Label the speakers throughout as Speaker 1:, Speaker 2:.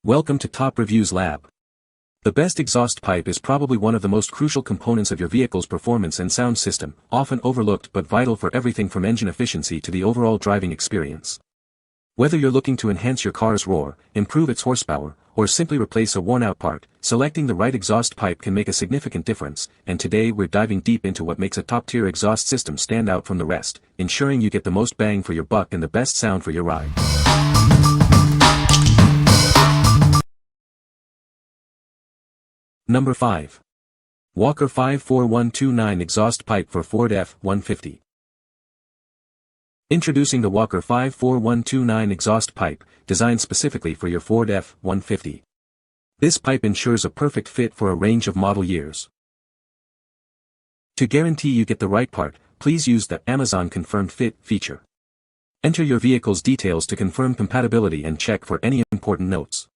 Speaker 1: Welcome to Top Reviews Lab. The best exhaust pipe is probably one of the most crucial components of your vehicle's performance and sound system, often overlooked but vital for everything from engine efficiency to the overall driving experience. Whether you're looking to enhance your car's roar, improve its horsepower, or simply replace a worn-out part, selecting the right exhaust pipe can make a significant difference, and today we're diving deep into what makes a top-tier exhaust system stand out from the rest, ensuring you get the most bang for your buck and the best sound for your ride. Number 5. Walker 54129 Exhaust Pipe for Ford F-150. Introducing the Walker 54129 Exhaust Pipe, designed specifically for your Ford F-150. This pipe ensures a perfect fit for a range of model years. To guarantee you get the right part, please use the Amazon Confirmed Fit feature. Enter your vehicle's details to confirm compatibility and check for any important notes.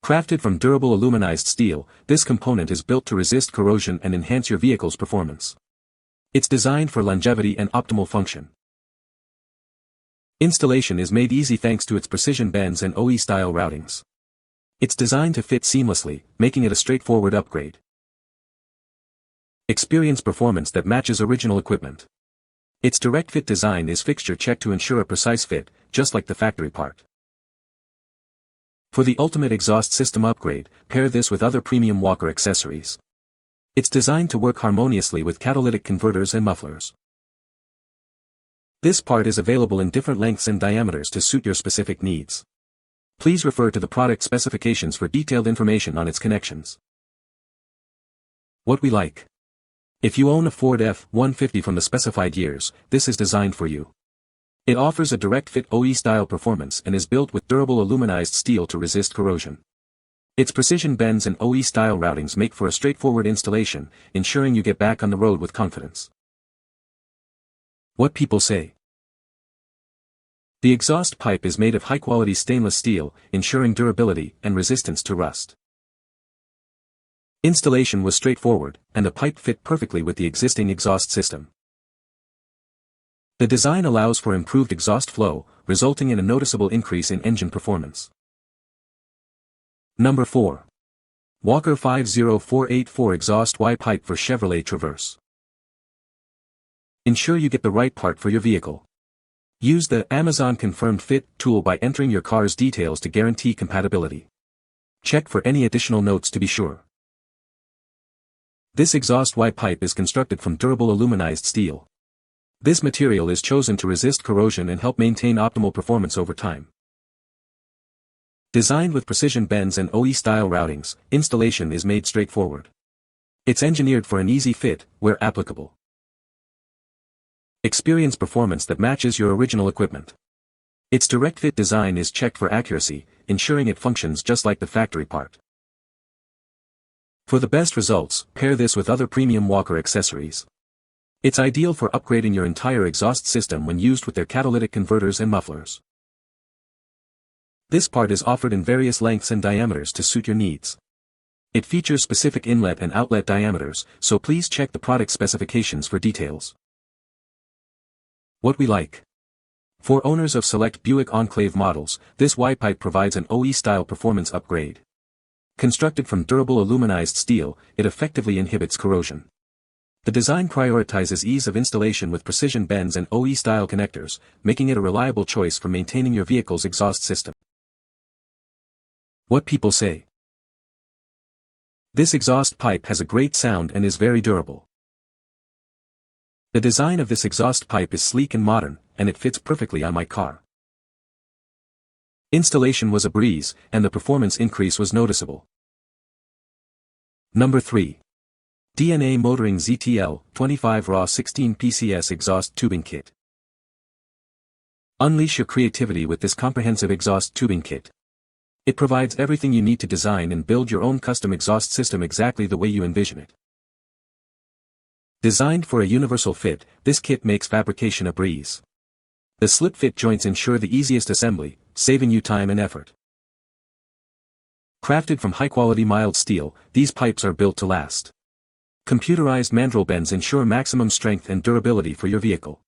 Speaker 1: Crafted from durable aluminized steel, this component is built to resist corrosion and enhance your vehicle's performance. It's designed for longevity and optimal function. Installation is made easy thanks to its precision bends and OE-style routings. It's designed to fit seamlessly, making it a straightforward upgrade. Experience performance that matches original equipment. Its direct fit design is fixture checked to ensure a precise fit, just like the factory part. For the ultimate exhaust system upgrade, pair this with other premium Walker accessories. It's designed to work harmoniously with catalytic converters and mufflers. This part is available in different lengths and diameters to suit your specific needs. Please refer to the product specifications for detailed information on its connections. What we like. If you own a Ford F-150 from the specified years, this is designed for you. It offers a direct fit OE-style performance and is built with durable aluminized steel to resist corrosion. Its precision bends and OE-style routings make for a straightforward installation, ensuring you get back on the road with confidence. What people say. The exhaust pipe is made of high-quality stainless steel, ensuring durability and resistance to rust. Installation was straightforward, and the pipe fit perfectly with the existing exhaust system. The design allows for improved exhaust flow, resulting in a noticeable increase in engine performance. Number 4. Walker 50484 Exhaust Y Pipe for Chevrolet Traverse. Ensure you get the right part for your vehicle. Use the Amazon Confirmed Fit tool by entering your car's details to guarantee compatibility. Check for any additional notes to be sure. This exhaust Y pipe is constructed from durable aluminized steel. This material is chosen to resist corrosion and help maintain optimal performance over time. Designed with precision bends and OE-style routings, installation is made straightforward. It's engineered for an easy fit, where applicable. Experience performance that matches your original equipment. Its direct fit design is checked for accuracy, ensuring it functions just like the factory part. For the best results, pair this with other premium Walker accessories. It's ideal for upgrading your entire exhaust system when used with their catalytic converters and mufflers. This part is offered in various lengths and diameters to suit your needs. It features specific inlet and outlet diameters, so please check the product specifications for details. What we like. For owners of select Buick Enclave models, this Y pipe provides an OE-style performance upgrade. Constructed from durable aluminized steel, it effectively inhibits corrosion. The design prioritizes ease of installation with precision bends and OE-style connectors, making it a reliable choice for maintaining your vehicle's exhaust system. What people say. This exhaust pipe has a great sound and is very durable. The design of this exhaust pipe is sleek and modern, and it fits perfectly on my car. Installation was a breeze, and the performance increase was noticeable. Number 3. DNA Motoring ZTL 25 Raw 16 PCS Exhaust Tubing Kit. Unleash your creativity with this comprehensive exhaust tubing kit. It provides everything you need to design and build your own custom exhaust system exactly the way you envision it. Designed for a universal fit, this kit makes fabrication a breeze. The slip-fit joints ensure the easiest assembly, saving you time and effort. Crafted from high-quality mild steel, these pipes are built to last. Computerized mandrel bends ensure maximum strength and durability for your vehicle.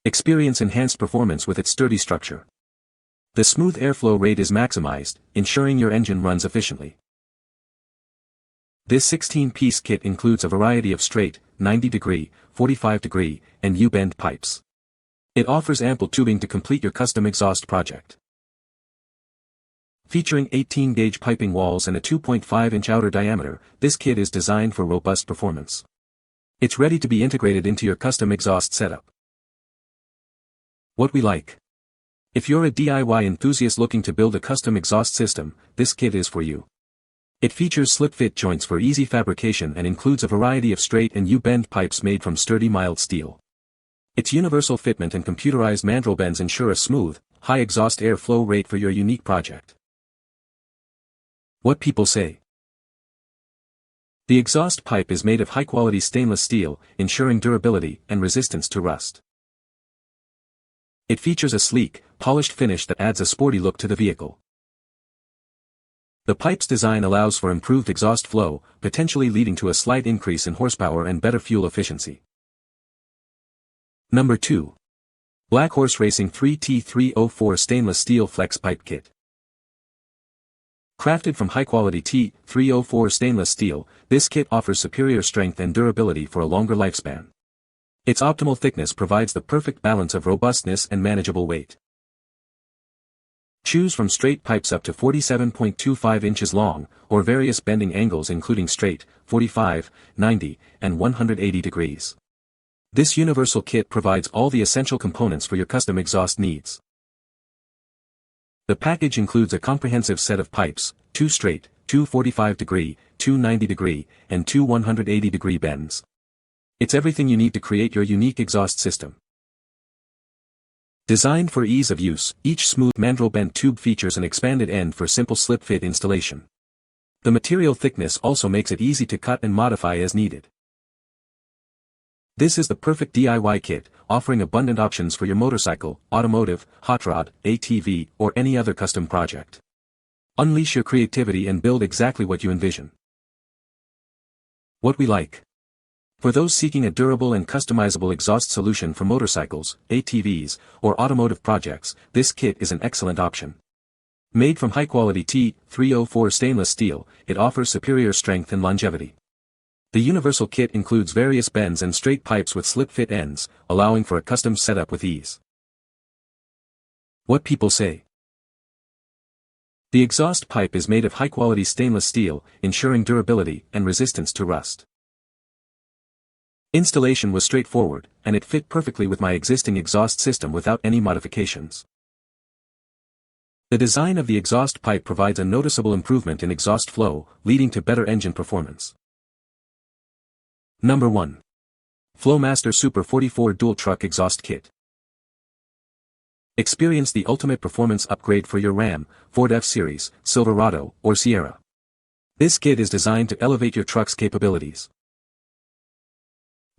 Speaker 1: Experience enhanced performance with its sturdy structure. The smooth airflow rate is maximized, ensuring your engine runs efficiently. This 16-piece kit includes a variety of straight, 90-degree, 45-degree, and U-bend pipes. It offers ample tubing to complete your custom exhaust project. Featuring 18-gauge piping walls and a 2.5-inch outer diameter, this kit is designed for robust performance. It's ready to be integrated into your custom exhaust setup. What we like. If you're a DIY enthusiast looking to build a custom exhaust system, this kit is for you. It features slip-fit joints for easy fabrication and includes a variety of straight and U-bend pipes made from sturdy mild steel. Its universal fitment and computerized mandrel bends ensure a smooth, high exhaust air flow rate for your unique project. What people say. The exhaust pipe is made of high-quality stainless steel, ensuring durability and resistance to rust. It features a sleek, polished finish that adds a sporty look to the vehicle. The pipe's design allows for improved exhaust flow, potentially leading to a slight increase in horsepower and better fuel efficiency. Number 2. BLACKHORSE Racing 3T304 Stainless Steel Flex Pipe Kit. Crafted from high-quality T304 stainless steel, this kit offers superior strength and durability for a longer lifespan. Its optimal thickness provides the perfect balance of robustness and manageable weight. Choose from straight pipes up to 47.25 inches long, or various bending angles including straight, 45, 90, and 180 degrees. This universal kit provides all the essential components for your custom exhaust needs. The package includes a comprehensive set of pipes, 2 straight, 2 45-degree, 2 90-degree, and 2 180-degree bends. It's everything you need to create your unique exhaust system. Designed for ease of use, each smooth mandrel bent tube features an expanded end for simple slip-fit installation. The material thickness also makes it easy to cut and modify as needed. This is the perfect DIY kit, offering abundant options for your motorcycle, automotive, hot rod, ATV, or any other custom project. Unleash your creativity and build exactly what you envision. What we like. For those seeking a durable and customizable exhaust solution for motorcycles, ATVs, or automotive projects, this kit is an excellent option. Made from high-quality T304 stainless steel, it offers superior strength and longevity. The universal kit includes various bends and straight pipes with slip-fit ends, allowing for a custom setup with ease. What people say. The exhaust pipe is made of high-quality stainless steel, ensuring durability and resistance to rust. Installation was straightforward, and it fit perfectly with my existing exhaust system without any modifications. The design of the exhaust pipe provides a noticeable improvement in exhaust flow, leading to better engine performance. Number 1. Flowmaster Super 44 Dual Truck Exhaust Kit. Experience the ultimate performance upgrade for your Ram, Ford F-Series, Silverado, or Sierra. This kit is designed to elevate your truck's capabilities.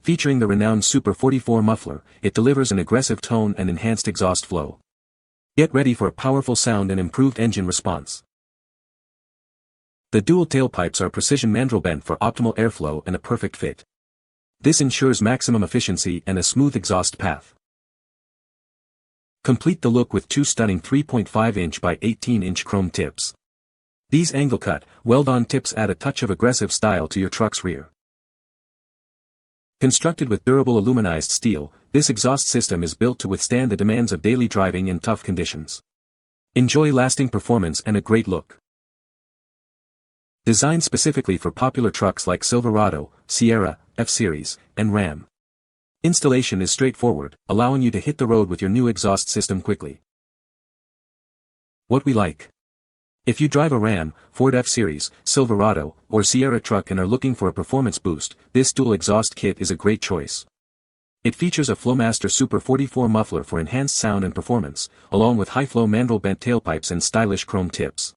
Speaker 1: Featuring the renowned Super 44 muffler, it delivers an aggressive tone and enhanced exhaust flow. Get ready for a powerful sound and improved engine response. The dual tailpipes are precision mandrel bent for optimal airflow and a perfect fit. This ensures maximum efficiency and a smooth exhaust path. Complete the look with 2 stunning 3.5-inch by 18-inch chrome tips. These angle-cut, weld-on tips add a touch of aggressive style to your truck's rear. Constructed with durable aluminized steel, this exhaust system is built to withstand the demands of daily driving in tough conditions. Enjoy lasting performance and a great look. Designed specifically for popular trucks like Silverado, Sierra, F-Series, and Ram. Installation is straightforward, allowing you to hit the road with your new exhaust system quickly. What we like. If you drive a Ram, Ford F-Series, Silverado, or Sierra truck and are looking for a performance boost, this dual exhaust kit is a great choice. It features a Flowmaster Super 44 muffler for enhanced sound and performance, along with high-flow mandrel bent tailpipes and stylish chrome tips.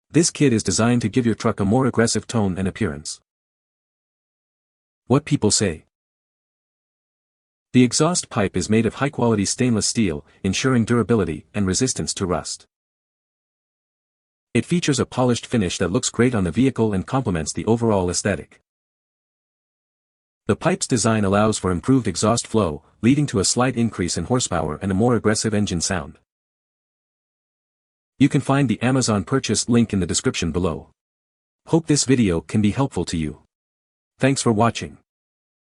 Speaker 1: This kit is designed to give your truck a more aggressive tone and appearance. What people say. The exhaust pipe is made of high-quality stainless steel, ensuring durability and resistance to rust. It features a polished finish that looks great on the vehicle and complements the overall aesthetic. The pipe's design allows for improved exhaust flow, leading to a slight increase in horsepower and a more aggressive engine sound. You can find the Amazon purchase link in the description below. Hope this video can be helpful to you. Thanks for watching.